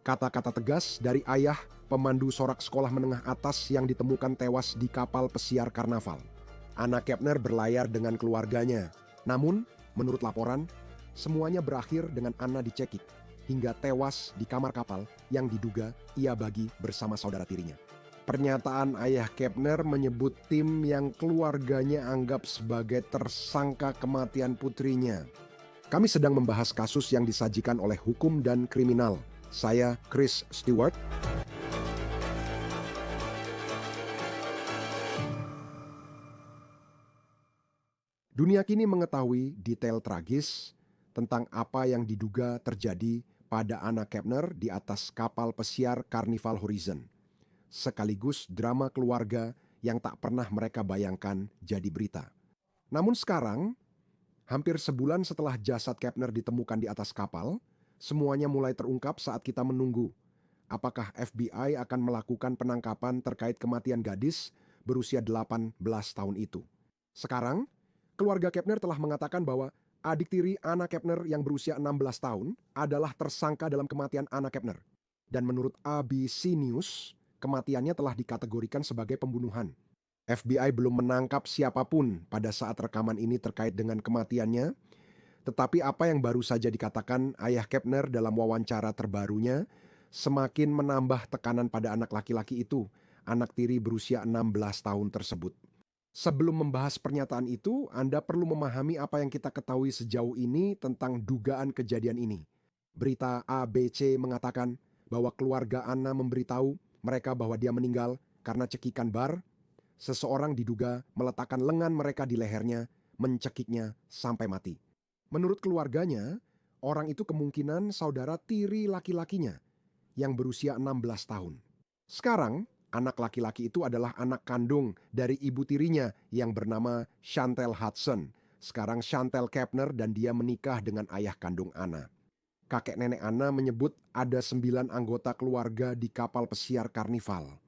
Kata-kata tegas dari ayah pemandu sorak sekolah menengah atas yang ditemukan tewas di kapal pesiar Karnaval. Anna Kepner berlayar dengan keluarganya. Namun, menurut laporan, semuanya berakhir dengan Anna dicekik hingga tewas di kamar kapal yang diduga ia bagi bersama saudara tirinya. Pernyataan ayah Kepner menyebut tim yang keluarganya anggap sebagai tersangka kematian putrinya. Kami sedang membahas kasus yang disajikan oleh Hukum dan Kriminal. Saya Chris Stewart. Dunia kini mengetahui detail tragis tentang apa yang diduga terjadi pada Anna Kepner di atas kapal pesiar Carnival Horizon. Sekaligus drama keluarga yang tak pernah mereka bayangkan jadi berita. Namun sekarang, hampir sebulan setelah jasad Kepner ditemukan di atas kapal, semuanya mulai terungkap saat kita menunggu. Apakah FBI akan melakukan penangkapan terkait kematian gadis berusia 18 tahun itu? Sekarang, keluarga Kepner telah mengatakan bahwa adik tiri Anna Kepner yang berusia 16 tahun adalah tersangka dalam kematian Anna Kepner. Dan menurut ABC News, kematiannya telah dikategorikan sebagai pembunuhan. FBI belum menangkap siapapun pada saat rekaman ini terkait dengan kematiannya, tetapi apa yang baru saja dikatakan ayah Kepner dalam wawancara terbarunya semakin menambah tekanan pada anak laki-laki itu, anak tiri berusia 16 tahun tersebut. Sebelum membahas pernyataan itu, Anda perlu memahami apa yang kita ketahui sejauh ini tentang dugaan kejadian ini. Berita ABC mengatakan bahwa keluarga Anna memberitahu mereka bahwa dia meninggal karena cekikan bar. Seseorang diduga meletakkan lengan mereka di lehernya, mencekiknya sampai mati. Menurut keluarganya, orang itu kemungkinan saudara tiri laki-lakinya yang berusia 16 tahun. Sekarang, anak laki-laki itu adalah anak kandung dari ibu tirinya yang bernama Chantel Hudson. Sekarang Chantel Kepner dan dia menikah dengan ayah kandung Anna. Kakek nenek Anna menyebut ada 9 anggota keluarga di kapal pesiar Carnival.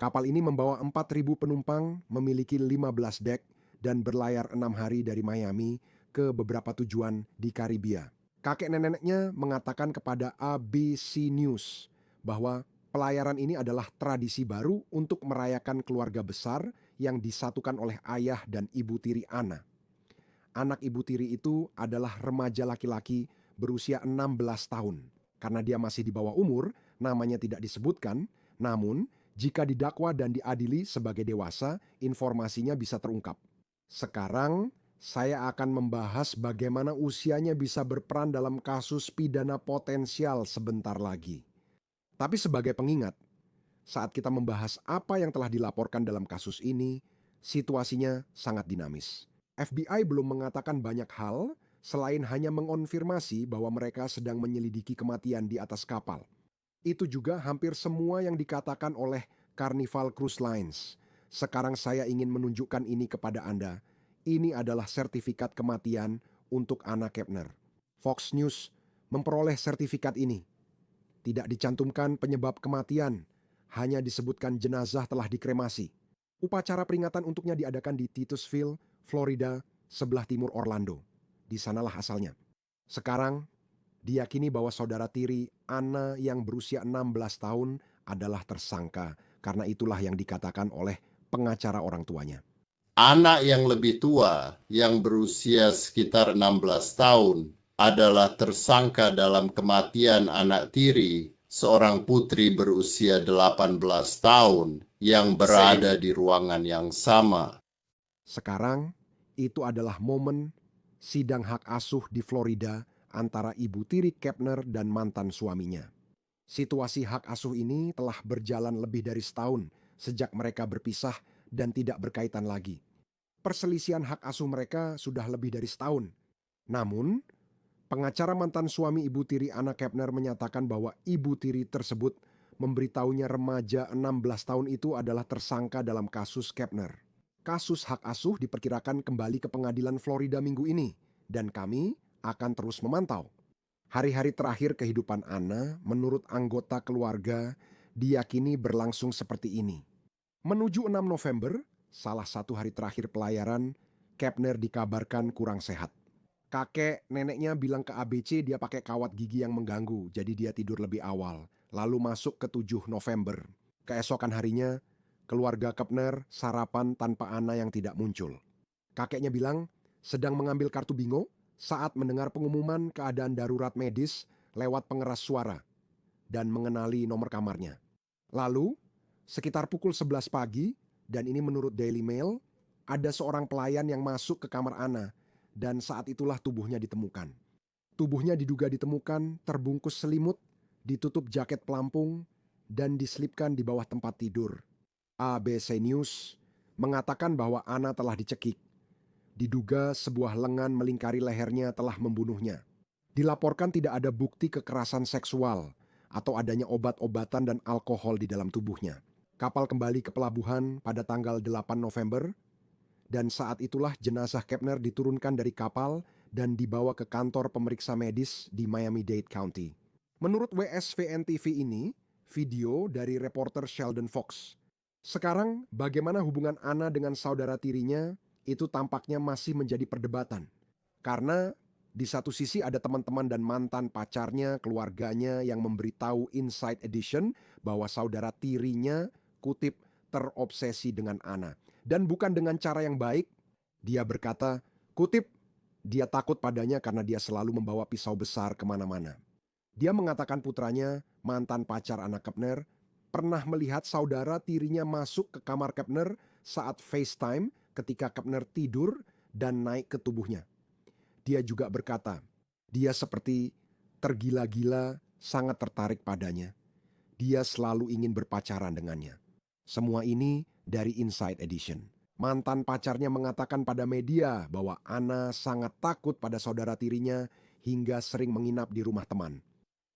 Kapal ini membawa 4.000 penumpang, memiliki 15 dek, dan berlayar 6 hari dari Miami ke beberapa tujuan di Karibia. Kakek neneknya mengatakan kepada ABC News bahwa pelayaran ini adalah tradisi baru untuk merayakan keluarga besar yang disatukan oleh ayah dan ibu tiri Anna. Anak ibu tiri itu adalah remaja laki-laki berusia 16 tahun. Karena dia masih di bawah umur, namanya tidak disebutkan, namun jika didakwa dan diadili sebagai dewasa, informasinya bisa terungkap. Sekarang, saya akan membahas bagaimana usianya bisa berperan dalam kasus pidana potensial sebentar lagi. Tapi sebagai pengingat, saat kita membahas apa yang telah dilaporkan dalam kasus ini, situasinya sangat dinamis. FBI belum mengatakan banyak hal selain hanya mengonfirmasi bahwa mereka sedang menyelidiki kematian di atas kapal. Itu juga hampir semua yang dikatakan oleh Carnival Cruise Lines. Sekarang saya ingin menunjukkan ini kepada Anda. Ini adalah sertifikat kematian untuk Anna Kepner. Fox News memperoleh sertifikat ini. Tidak dicantumkan penyebab kematian, hanya disebutkan jenazah telah dikremasi. Upacara peringatan untuknya diadakan di Titusville, Florida, sebelah timur Orlando. Di sanalah asalnya. Sekarang, diyakini bahwa saudara tiri Anna yang berusia 16 tahun adalah tersangka, karena itulah yang dikatakan oleh pengacara orang tuanya. Anak yang lebih tua, yang berusia sekitar 16 tahun, adalah tersangka dalam kematian anak tiri, seorang putri berusia 18 tahun, yang berada di ruangan yang sama. Sekarang, itu adalah momen sidang hak asuh di Florida antara ibu tiri Kepner dan mantan suaminya. Situasi hak asuh ini telah berjalan lebih dari setahun sejak mereka berpisah dan tidak berkaitan lagi. Perselisihan hak asuh mereka sudah lebih dari setahun. Namun, pengacara mantan suami ibu tiri Anna Kepner menyatakan bahwa ibu tiri tersebut memberitahunya remaja 16 tahun itu adalah tersangka dalam kasus Kepner. Kasus hak asuh diperkirakan kembali ke pengadilan Florida minggu ini, dan kami akan terus memantau. Hari-hari terakhir kehidupan Anna, menurut anggota keluarga, diyakini berlangsung seperti ini. Menuju 6 November, salah satu hari terakhir pelayaran, Kepner dikabarkan kurang sehat. Kakek neneknya bilang ke ABC dia pakai kawat gigi yang mengganggu, jadi dia tidur lebih awal. lalu masuk ke 7 November. Keesokan harinya, keluarga Kepner sarapan tanpa Anna yang tidak muncul. Kakeknya bilang sedang mengambil kartu bingo saat mendengar pengumuman keadaan darurat medis lewat pengeras suara dan mengenali nomor kamarnya. Lalu, sekitar pukul 11 pagi, dan ini menurut Daily Mail, ada seorang pelayan yang masuk ke kamar Anna, dan saat itulah tubuhnya ditemukan. Tubuhnya diduga ditemukan terbungkus selimut, ditutup jaket pelampung, dan diselipkan di bawah tempat tidur. ABC News mengatakan bahwa Anna telah dicekik. Diduga sebuah lengan melingkari lehernya telah membunuhnya. Dilaporkan tidak ada bukti kekerasan seksual atau adanya obat-obatan dan alkohol di dalam tubuhnya. Kapal kembali ke pelabuhan pada tanggal 8 November, dan saat itulah jenazah Kepner diturunkan dari kapal dan dibawa ke kantor pemeriksa medis di Miami-Dade County. Menurut WSVN TV ini, video dari reporter Sheldon Fox. Sekarang, bagaimana hubungan Anna dengan saudara tirinya itu tampaknya masih menjadi perdebatan. Karena di satu sisi ada teman-teman dan mantan pacarnya, keluarganya yang memberitahu Inside Edition bahwa saudara tirinya, kutip, terobsesi dengan Anna. Dan bukan dengan cara yang baik. Dia berkata, kutip, dia takut padanya karena dia selalu membawa pisau besar kemana-mana. Dia mengatakan putranya, mantan pacar Anna Kepner, pernah melihat saudara tirinya masuk ke kamar Kepner saat FaceTime ketika Kepner tidur dan naik ke tubuhnya. Dia juga berkata, dia seperti tergila-gila, sangat tertarik padanya. Dia selalu ingin berpacaran dengannya. Semua ini dari Inside Edition. Mantan pacarnya mengatakan pada media bahwa Anna sangat takut pada saudara tirinya hingga sering menginap di rumah teman.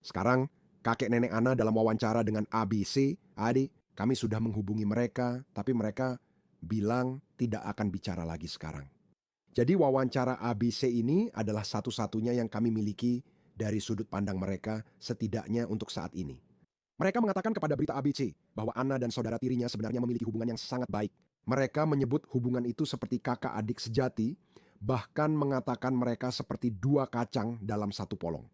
Sekarang, kakek nenek Anna dalam wawancara dengan ABC, adik, kami sudah menghubungi mereka, tapi mereka bilang tidak akan bicara lagi sekarang. Jadi wawancara ABC ini adalah satu-satunya yang kami miliki dari sudut pandang mereka setidaknya untuk saat ini. Mereka mengatakan kepada berita ABC bahwa Anna dan saudara tirinya sebenarnya memiliki hubungan yang sangat baik. Mereka menyebut hubungan itu seperti kakak adik sejati, bahkan mengatakan mereka seperti dua kacang dalam satu polong.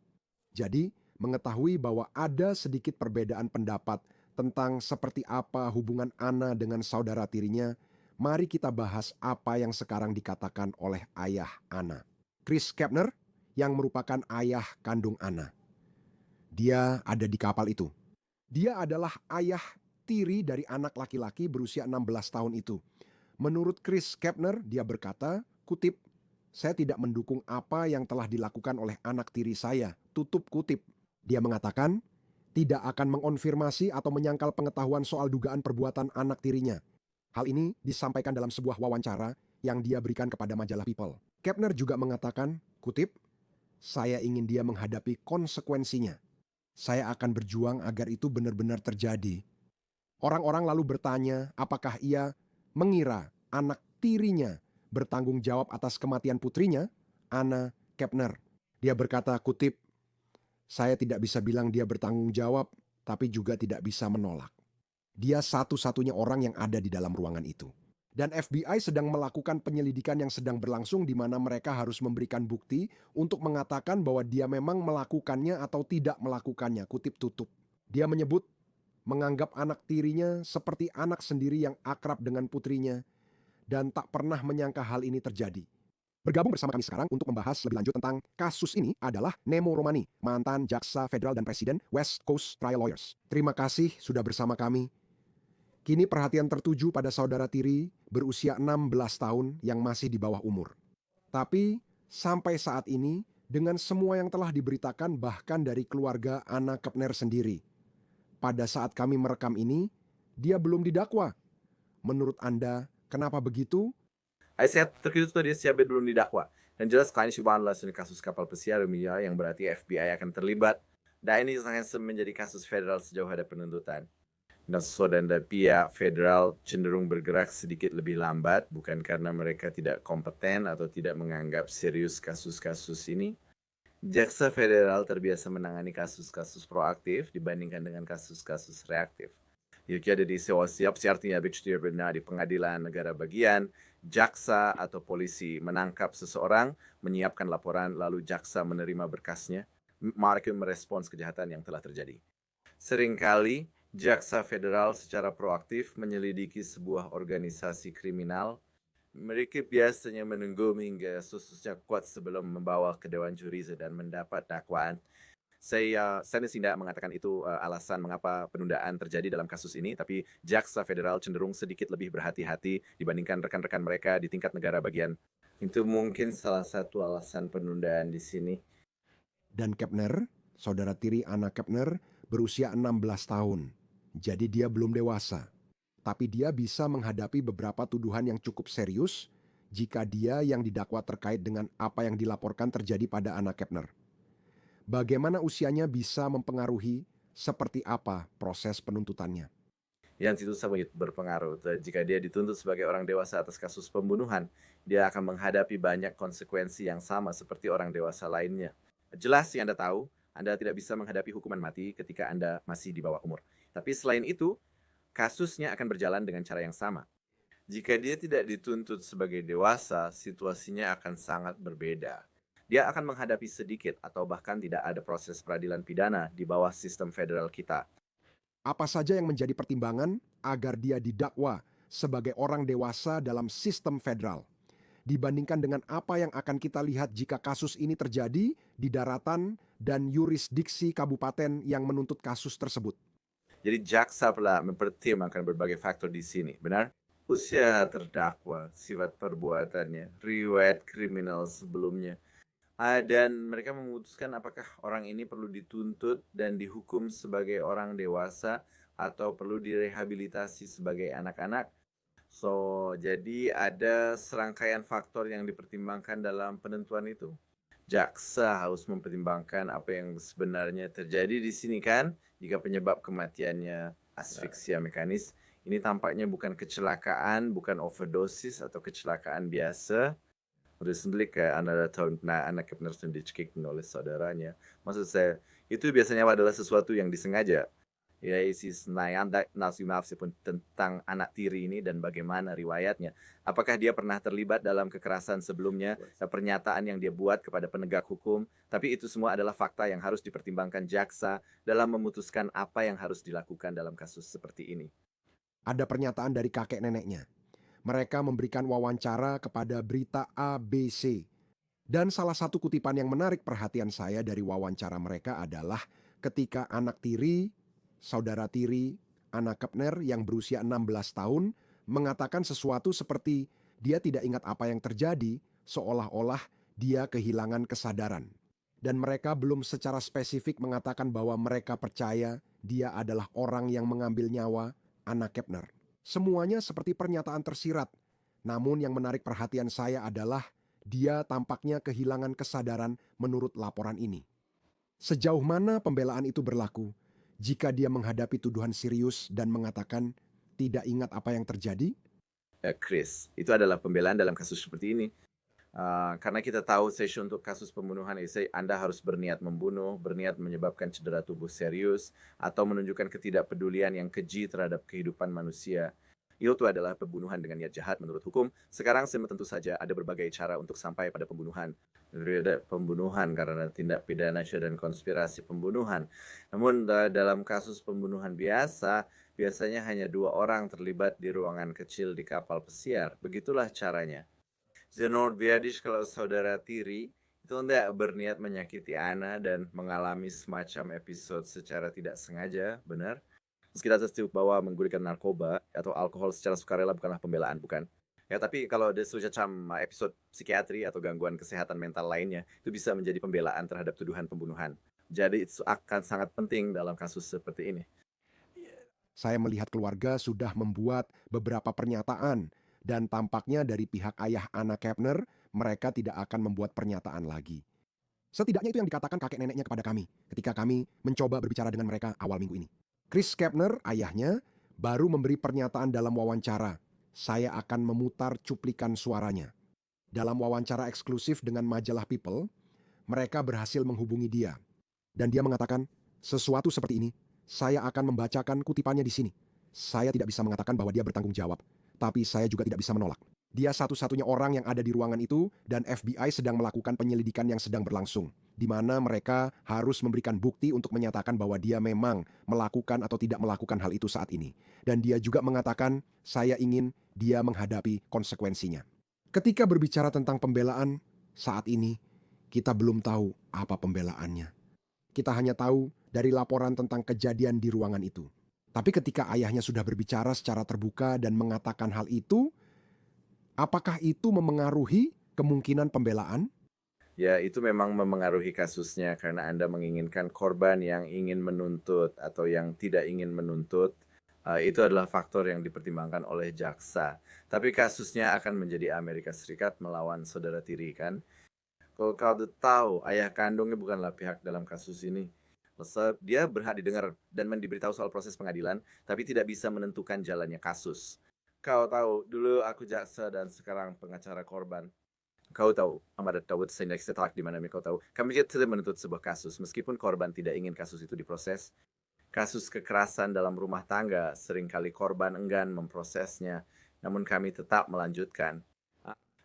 Jadi, mengetahui bahwa ada sedikit perbedaan pendapat tentang seperti apa hubungan Anna dengan saudara tirinya, mari kita bahas apa yang sekarang dikatakan oleh ayah Anna. Chris Kepner, yang merupakan ayah kandung Anna. Dia ada di kapal itu. Dia adalah ayah tiri dari anak laki-laki berusia 16 tahun itu. Menurut Chris Kepner, dia berkata, kutip, saya tidak mendukung apa yang telah dilakukan oleh anak tiri saya, tutup kutip. Dia mengatakan, tidak akan mengonfirmasi atau menyangkal pengetahuan soal dugaan perbuatan anak tirinya. Hal ini disampaikan dalam sebuah wawancara yang dia berikan kepada majalah People. Kepner juga mengatakan, kutip, saya ingin dia menghadapi konsekuensinya. Saya akan berjuang agar itu benar-benar terjadi. Orang-orang lalu bertanya apakah ia mengira anak tirinya bertanggung jawab atas kematian putrinya, Anna Kepner. Dia berkata, kutip, saya tidak bisa bilang dia bertanggung jawab, tapi juga tidak bisa menolak. Dia satu-satunya orang yang ada di dalam ruangan itu. Dan FBI sedang melakukan penyelidikan yang sedang berlangsung di mana mereka harus memberikan bukti untuk mengatakan bahwa dia memang melakukannya atau tidak melakukannya, kutip tutup. Dia menyebut menganggap anak tirinya seperti anak sendiri yang akrab dengan putrinya dan tak pernah menyangka hal ini terjadi. Bergabung bersama kami sekarang untuk membahas lebih lanjut tentang kasus ini adalah Nemo Romani, mantan jaksa federal dan presiden West Coast Trial Lawyers. Terima kasih sudah bersama kami. Kini perhatian tertuju pada saudara tiri berusia 16 tahun yang masih di bawah umur. Tapi sampai saat ini dengan semua yang telah diberitakan bahkan dari keluarga Anna Kepner sendiri. Pada saat kami merekam ini, dia belum didakwa. Menurut Anda, kenapa begitu? Saya terkejut tuh dia siapa belum didakwa. Dan jelas Klein Shubhanallah ini kasus kapal pesiar yang berarti FBI akan terlibat. Dan ini sangat menjadi kasus federal sejauh ada penuntutan. Dan sesuai dengan pihak federal cenderung bergerak sedikit lebih lambat, bukan karena mereka tidak kompeten atau tidak menganggap serius kasus-kasus ini. Jaksa federal terbiasa menangani kasus-kasus proaktif dibandingkan dengan kasus-kasus reaktif. Jadi di siap artinya benar di pengadilan negara bagian, jaksa atau polisi menangkap seseorang, menyiapkan laporan, lalu jaksa menerima berkasnya, mereka merespons kejahatan yang telah terjadi. Seringkali, jaksa federal secara proaktif menyelidiki sebuah organisasi kriminal. Mereka biasanya menunggu hingga kasusnya kuat sebelum membawa ke Dewan Juri dan mendapat dakwaan. Saya tidak mengatakan itu alasan mengapa penundaan terjadi dalam kasus ini, tapi jaksa federal cenderung sedikit lebih berhati-hati dibandingkan rekan-rekan mereka di tingkat negara bagian. Itu mungkin salah satu alasan penundaan di sini. Dan Kepner, saudara tiri Anna Kepner, berusia 16 tahun. Jadi dia belum dewasa. Tapi dia bisa menghadapi beberapa tuduhan yang cukup serius jika dia yang didakwa terkait dengan apa yang dilaporkan terjadi pada Anna Kepner. Bagaimana usianya bisa mempengaruhi seperti apa proses penuntutannya? Yang itu sangat berpengaruh. Jika dia dituntut sebagai orang dewasa atas kasus pembunuhan, dia akan menghadapi banyak konsekuensi yang sama seperti orang dewasa lainnya. Jelas yang Anda tahu, Anda tidak bisa menghadapi hukuman mati ketika Anda masih di bawah umur. Tapi selain itu, kasusnya akan berjalan dengan cara yang sama. Jika dia tidak dituntut sebagai dewasa, situasinya akan sangat berbeda. Dia akan menghadapi sedikit atau bahkan tidak ada proses peradilan pidana di bawah sistem federal kita. Apa saja yang menjadi pertimbangan agar dia didakwa sebagai orang dewasa dalam sistem federal? Dibandingkan dengan apa yang akan kita lihat jika kasus ini terjadi di daratan dan yurisdiksi kabupaten yang menuntut kasus tersebut. Jadi jaksa telah mempertimbangkan berbagai faktor di sini, benar? Usia terdakwa, sifat perbuatannya, riwayat kriminal sebelumnya, dan mereka memutuskan apakah orang ini perlu dituntut dan dihukum sebagai orang dewasa atau perlu direhabilitasi sebagai anak-anak. Jadi ada serangkaian faktor yang dipertimbangkan dalam penentuan itu. Jaksa harus mempertimbangkan apa yang sebenarnya terjadi di sini kan. Jika penyebab kematiannya asfiksia mekanis, ini tampaknya bukan kecelakaan, bukan overdosis atau kecelakaan biasa. Recently kayak Anna Kepner dicekik oleh saudaranya. Maksud saya, itu biasanya adalah sesuatu yang disengaja. Ya, isi nafsi pun tentang anak tiri ini dan bagaimana riwayatnya. Apakah dia pernah terlibat dalam kekerasan sebelumnya, pernyataan yang dia buat kepada penegak hukum. Tapi itu semua adalah fakta yang harus dipertimbangkan jaksa dalam memutuskan apa yang harus dilakukan dalam kasus seperti ini. Ada pernyataan dari kakek neneknya. Mereka memberikan wawancara kepada berita ABC. Dan salah satu kutipan yang menarik perhatian saya dari wawancara mereka adalah ketika anak tiri, saudara tiri, Anna Kepner yang berusia 16 tahun, mengatakan sesuatu seperti dia tidak ingat apa yang terjadi, seolah-olah dia kehilangan kesadaran. Dan mereka belum secara spesifik mengatakan bahwa mereka percaya dia adalah orang yang mengambil nyawa Anna Kepner. Semuanya seperti pernyataan tersirat. Namun yang menarik perhatian saya adalah dia tampaknya kehilangan kesadaran menurut laporan ini. Sejauh mana pembelaan itu berlaku jika dia menghadapi tuduhan serius dan mengatakan tidak ingat apa yang terjadi? Chris, itu adalah pembelaan dalam kasus seperti ini. Karena kita tahu untuk kasus pembunuhan, Anda harus berniat membunuh, berniat menyebabkan cedera tubuh serius, atau menunjukkan ketidakpedulian yang keji terhadap kehidupan manusia. Itu adalah pembunuhan dengan niat jahat menurut hukum. Sekarang tentu saja ada berbagai cara untuk sampai pada pembunuhan. Pembunuhan karena tindak pidana dan konspirasi pembunuhan. Namun dalam kasus pembunuhan biasanya hanya 2 orang terlibat di ruangan kecil di kapal pesiar. Begitulah caranya. Zenor Biadish, kalau saudara tiri itu tidak berniat menyakiti Anna dan mengalami semacam episode secara tidak sengaja, benar? Terus kita setuju bahwa menggunakan narkoba atau alkohol secara sukarela bukanlah pembelaan, bukan? Ya, tapi kalau ada semacam episode psikiatri atau gangguan kesehatan mental lainnya, itu bisa menjadi pembelaan terhadap tuduhan pembunuhan. Jadi itu akan sangat penting dalam kasus seperti ini. Saya melihat keluarga sudah membuat beberapa pernyataan. Dan tampaknya dari pihak ayah Anna Kepner, mereka tidak akan membuat pernyataan lagi. Setidaknya itu yang dikatakan kakek neneknya kepada kami ketika kami mencoba berbicara dengan mereka awal minggu ini. Chris Kepner, ayahnya, baru memberi pernyataan dalam wawancara. Saya akan memutar cuplikan suaranya. Dalam wawancara eksklusif dengan majalah People, mereka berhasil menghubungi dia. Dan dia mengatakan, sesuatu seperti ini, saya akan membacakan kutipannya di sini. Saya tidak bisa mengatakan bahwa dia bertanggung jawab. Tapi saya juga tidak bisa menolak. Dia satu-satunya orang yang ada di ruangan itu dan FBI sedang melakukan penyelidikan yang sedang berlangsung. di mana mereka harus memberikan bukti untuk menyatakan bahwa dia memang melakukan atau tidak melakukan hal itu saat ini. Dan dia juga mengatakan, saya ingin dia menghadapi konsekuensinya. Ketika berbicara tentang pembelaan, saat ini kita belum tahu apa pembelaannya. Kita hanya tahu dari laporan tentang kejadian di ruangan itu. Tapi ketika ayahnya sudah berbicara secara terbuka dan mengatakan hal itu, apakah itu memengaruhi kemungkinan pembelaan? Ya, itu memang memengaruhi kasusnya karena Anda menginginkan korban yang ingin menuntut atau yang tidak ingin menuntut. Itu adalah faktor yang dipertimbangkan oleh jaksa. Tapi kasusnya akan menjadi Amerika Serikat melawan saudara tiri, kan? Kalau kau tahu, ayah kandungnya bukanlah pihak dalam kasus ini. Dia berhak didengar dan diberitahu soal proses pengadilan, tapi tidak bisa menentukan jalannya kasus. Kau tahu, dulu aku jaksa dan sekarang pengacara korban. Kau tahu, Ahmad Dawud setelah di mana kau tahu, kami tidak menuntut sebuah kasus, meskipun korban tidak ingin kasus itu diproses. Kasus kekerasan dalam rumah tangga, seringkali korban enggan memprosesnya, namun kami tetap melanjutkan.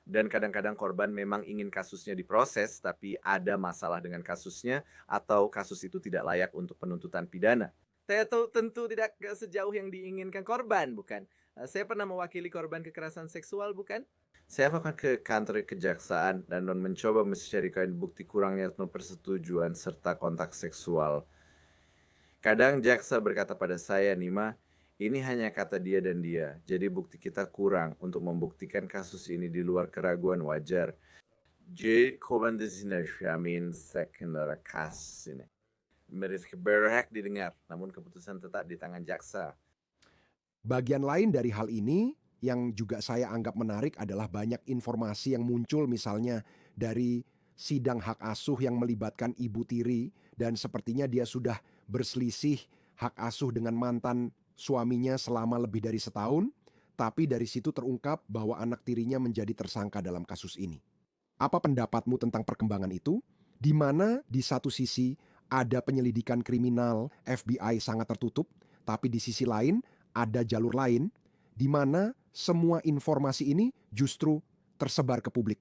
Dan kadang-kadang korban memang ingin kasusnya diproses, tapi ada masalah dengan kasusnya, atau kasus itu tidak layak untuk penuntutan pidana. Saya tahu tentu tidak sejauh yang diinginkan korban, bukan? Saya pernah mewakili korban kekerasan seksual, bukan? Saya akan ke kantor kejaksaan dan mencoba mencarikan bukti kurangnya persetujuan serta kontak seksual. Kadang jaksa berkata pada saya, Nima, ini hanya kata dia dan dia, jadi bukti kita kurang untuk membuktikan kasus ini di luar keraguan wajar. Jadi korban di sini, sekundara kasus ini. Mereka berhak didengar, namun keputusan tetap di tangan jaksa. Bagian lain dari hal ini yang juga saya anggap menarik adalah banyak informasi yang muncul misalnya dari sidang hak asuh yang melibatkan ibu tiri dan sepertinya dia sudah berselisih hak asuh dengan mantan suaminya selama lebih dari setahun, tapi dari situ terungkap bahwa anak tirinya menjadi tersangka dalam kasus ini. Apa pendapatmu tentang perkembangan itu? Di mana di satu sisi ada penyelidikan kriminal FBI sangat tertutup, tapi di sisi lain ada jalur lain di mana semua informasi ini justru tersebar ke publik.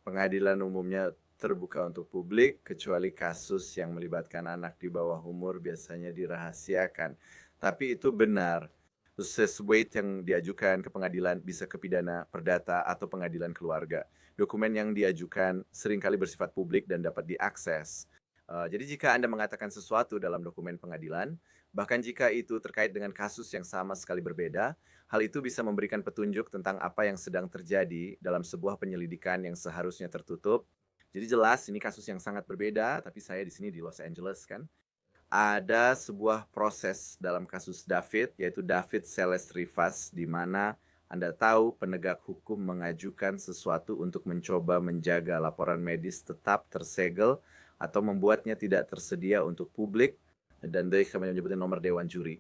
Pengadilan umumnya terbuka untuk publik, kecuali kasus yang melibatkan anak di bawah umur biasanya dirahasiakan. Tapi itu benar. Sesuai yang diajukan ke pengadilan bisa ke pidana, perdata, atau pengadilan keluarga. Dokumen yang diajukan seringkali bersifat publik dan dapat diakses. Jadi jika Anda mengatakan sesuatu dalam dokumen pengadilan, bahkan jika itu terkait dengan kasus yang sama sekali berbeda, hal itu bisa memberikan petunjuk tentang apa yang sedang terjadi dalam sebuah penyelidikan yang seharusnya tertutup. Jadi jelas ini kasus yang sangat berbeda, tapi saya di sini di Los Angeles, kan. Ada sebuah proses dalam kasus David, yaitu David Celeste Rivas, di mana Anda tahu penegak hukum mengajukan sesuatu untuk mencoba menjaga laporan medis tetap tersegel atau membuatnya tidak tersedia untuk publik, dan kami menyebutnya nomor dewan juri.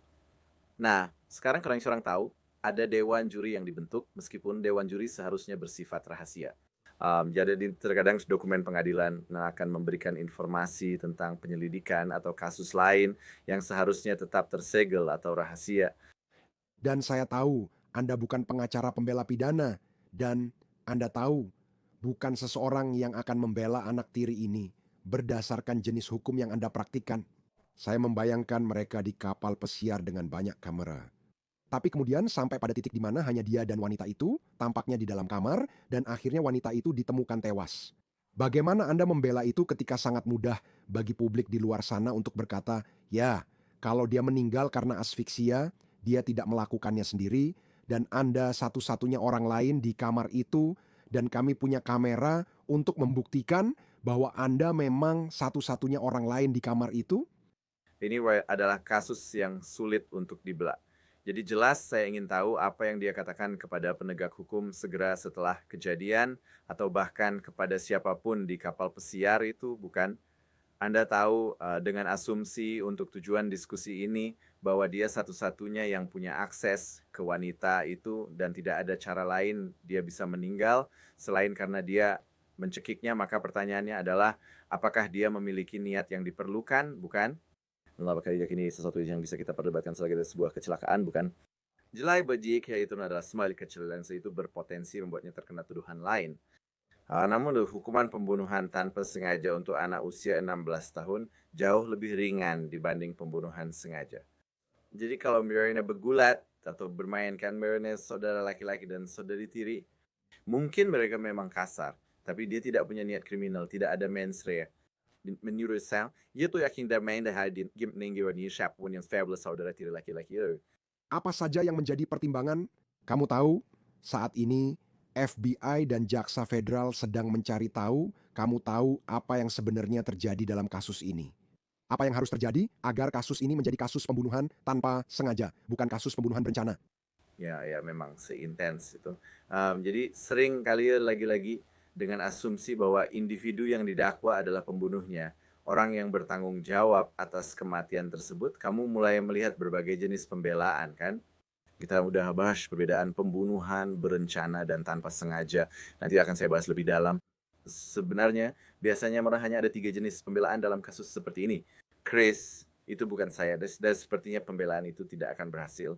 Nah, sekarang orang tahu ada dewan juri yang dibentuk, meskipun dewan juri seharusnya bersifat rahasia. Jadi terkadang dokumen pengadilan akan memberikan informasi tentang penyelidikan atau kasus lain yang seharusnya tetap tersegel atau rahasia. Dan saya tahu Anda bukan pengacara pembela pidana, dan Anda tahu bukan seseorang yang akan membela anak tiri ini berdasarkan jenis hukum yang Anda praktikkan. Saya membayangkan mereka di kapal pesiar dengan banyak kamera. Tapi kemudian sampai pada titik di mana hanya dia dan wanita itu tampaknya di dalam kamar dan akhirnya wanita itu ditemukan tewas. Bagaimana Anda membela itu ketika sangat mudah bagi publik di luar sana untuk berkata, ya, kalau dia meninggal karena asfiksia, dia tidak melakukannya sendiri, dan Anda satu-satunya orang lain di kamar itu, dan kami punya kamera untuk membuktikan bahwa Anda memang satu-satunya orang lain di kamar itu? Ini adalah kasus yang sulit untuk dibelah. Jadi jelas saya ingin tahu apa yang dia katakan kepada penegak hukum segera setelah kejadian atau bahkan kepada siapapun di kapal pesiar itu, bukan? Anda tahu dengan asumsi untuk tujuan diskusi ini bahwa dia satu-satunya yang punya akses ke wanita itu dan tidak ada cara lain dia bisa meninggal selain karena dia mencekiknya, maka pertanyaannya adalah apakah dia memiliki niat yang diperlukan, bukan? Apakah ini sesuatu yang bisa kita perdebatkan sebagai sebuah kecelakaan, bukan? Jelai bajik, yaitu adalah semali kecil dan itu berpotensi membuatnya terkena tuduhan lain. Namun hukuman pembunuhan tanpa sengaja untuk anak usia 16 tahun jauh lebih ringan dibanding pembunuhan sengaja. Jadi kalau Mirena bergulat atau bermainkan Mirena saudara laki-laki dan saudari tiri, mungkin mereka memang kasar, tapi dia tidak punya niat kriminal, tidak ada mens rea. Menurut saya, itu yang main dah gimning ni siapa pun yang fabulous saudara tiri laki-laki itu. Apa saja yang menjadi pertimbangan? Kamu tahu, saat ini FBI dan Jaksa Federal sedang mencari tahu, kamu tahu apa yang sebenarnya terjadi dalam kasus ini. Apa yang harus terjadi agar kasus ini menjadi kasus pembunuhan tanpa sengaja, bukan kasus pembunuhan berencana. Ya memang seintens itu. Jadi sering kali lagi-lagi dengan asumsi bahwa individu yang didakwa adalah pembunuhnya, orang yang bertanggung jawab atas kematian tersebut, kamu mulai melihat berbagai jenis pembelaan kan? Kita udah bahas perbedaan pembunuhan, berencana, dan tanpa sengaja. Nanti akan saya bahas lebih dalam. Sebenarnya, biasanya hanya ada 3 jenis pembelaan dalam kasus seperti ini. Chris, itu bukan saya, dan sepertinya pembelaan itu tidak akan berhasil.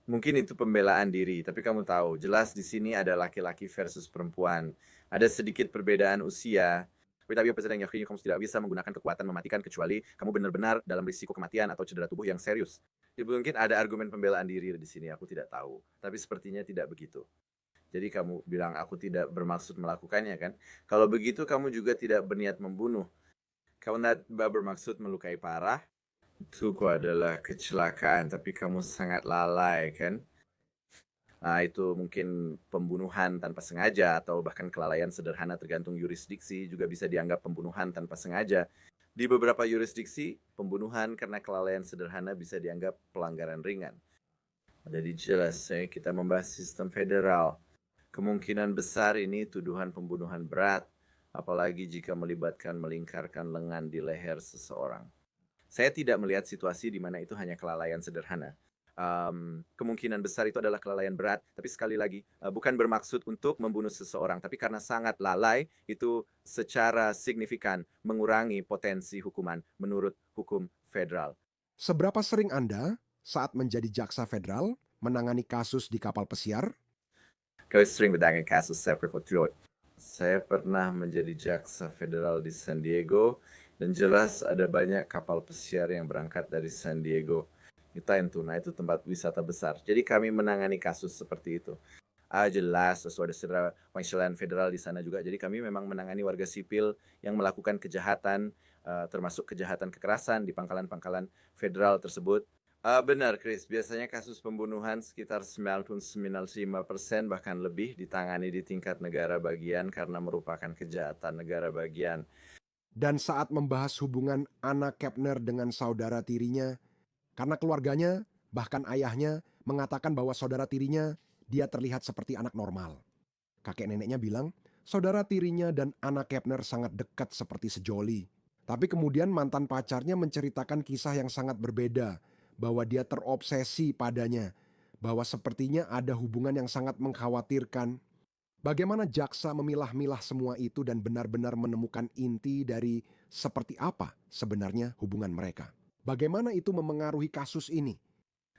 Mungkin itu pembelaan diri, tapi kamu tahu, jelas di sini ada laki-laki versus perempuan. Ada sedikit perbedaan usia, tapi apa yang yakin kamu tidak bisa menggunakan kekuatan mematikan kecuali kamu benar-benar dalam risiko kematian atau cedera tubuh yang serius. Mungkin ada argumen pembelaan diri di sini, aku tidak tahu. Tapi sepertinya tidak begitu. Jadi kamu bilang aku tidak bermaksud melakukannya kan? Kalau begitu kamu juga tidak berniat membunuh. Kamu tidak bermaksud melukai parah. Itu adalah kecelakaan, tapi kamu sangat lalai kan? Itu mungkin pembunuhan tanpa sengaja atau bahkan kelalaian sederhana tergantung yurisdiksi juga bisa dianggap pembunuhan tanpa sengaja. Di beberapa yurisdiksi, pembunuhan karena kelalaian sederhana bisa dianggap pelanggaran ringan. Jadi jelas kita membahas sistem federal. Kemungkinan besar ini tuduhan pembunuhan berat, apalagi jika melibatkan melingkarkan lengan di leher seseorang. Saya tidak melihat situasi di mana itu hanya kelalaian sederhana. Kemungkinan besar itu adalah kelalaian berat, tapi sekali lagi bukan bermaksud untuk membunuh seseorang, tapi karena sangat lalai itu secara signifikan mengurangi potensi hukuman menurut hukum federal. Seberapa sering Anda saat menjadi jaksa federal menangani kasus di kapal pesiar? Kau sering menangani kasus seperti saya pernah menjadi jaksa federal di San Diego dan jelas ada banyak kapal pesiar yang berangkat dari San Diego. Itu tempat wisata besar. Jadi kami menangani kasus seperti itu. Jelas sesuai dengan pengadilan federal di sana juga. Jadi kami memang menangani warga sipil yang melakukan kejahatan, termasuk kejahatan kekerasan di pangkalan-pangkalan federal tersebut. Benar Chris, biasanya kasus pembunuhan sekitar 95% bahkan lebih ditangani di tingkat negara bagian karena merupakan kejahatan negara bagian. Dan saat membahas hubungan Anna Kepner dengan saudara tirinya, karena keluarganya, bahkan ayahnya, mengatakan bahwa saudara tirinya, dia terlihat seperti anak normal. Kakek neneknya bilang, saudara tirinya dan Anna Kepner sangat dekat seperti sejoli. Tapi kemudian mantan pacarnya menceritakan kisah yang sangat berbeda, bahwa dia terobsesi padanya, bahwa sepertinya ada hubungan yang sangat mengkhawatirkan. Bagaimana jaksa memilah-milah semua itu dan benar-benar menemukan inti dari seperti apa sebenarnya hubungan mereka? Bagaimana itu memengaruhi kasus ini?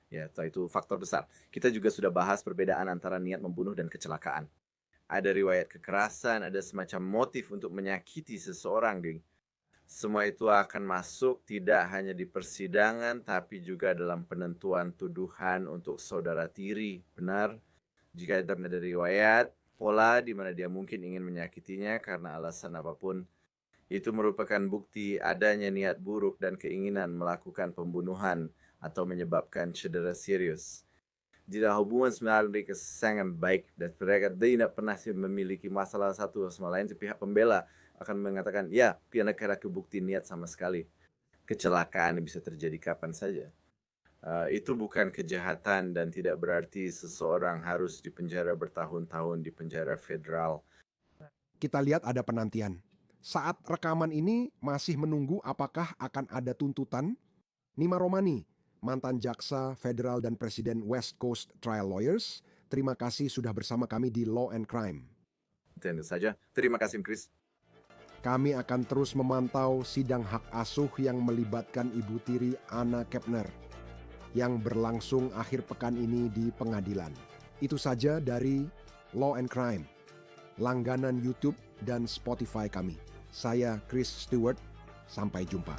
Ya, itu faktor besar. Kita juga sudah bahas perbedaan antara niat membunuh dan kecelakaan. Ada riwayat kekerasan, ada semacam motif untuk menyakiti seseorang, ding. Semua itu akan masuk tidak hanya di persidangan, tapi juga dalam penentuan tuduhan untuk saudara tiri. Benar? Jika ada riwayat, pola di mana dia mungkin ingin menyakitinya karena alasan apapun, itu merupakan bukti adanya niat buruk dan keinginan melakukan pembunuhan atau menyebabkan cedera serius. Jika hubungan mereka sangat baik dan mereka tidak pernah memiliki masalah satu sama lain, pihak pembela akan mengatakan, ya, karena bukti niat sama sekali. Kecelakaan bisa terjadi kapan saja. Itu bukan kejahatan dan tidak berarti seseorang harus dipenjara bertahun-tahun di penjara federal. Kita lihat ada penantian. Saat rekaman ini masih menunggu apakah akan ada tuntutan. Nima Romani, mantan jaksa federal dan presiden West Coast Trial Lawyers, terima kasih sudah bersama kami di Law and Crime. Tentu saja. Terima kasih, Chris. Kami akan terus memantau sidang hak asuh yang melibatkan ibu tiri Anna Kepner yang berlangsung akhir pekan ini di pengadilan. Itu saja dari Law and Crime. langganan YouTube dan Spotify kami. Saya Chris Stewart, sampai jumpa.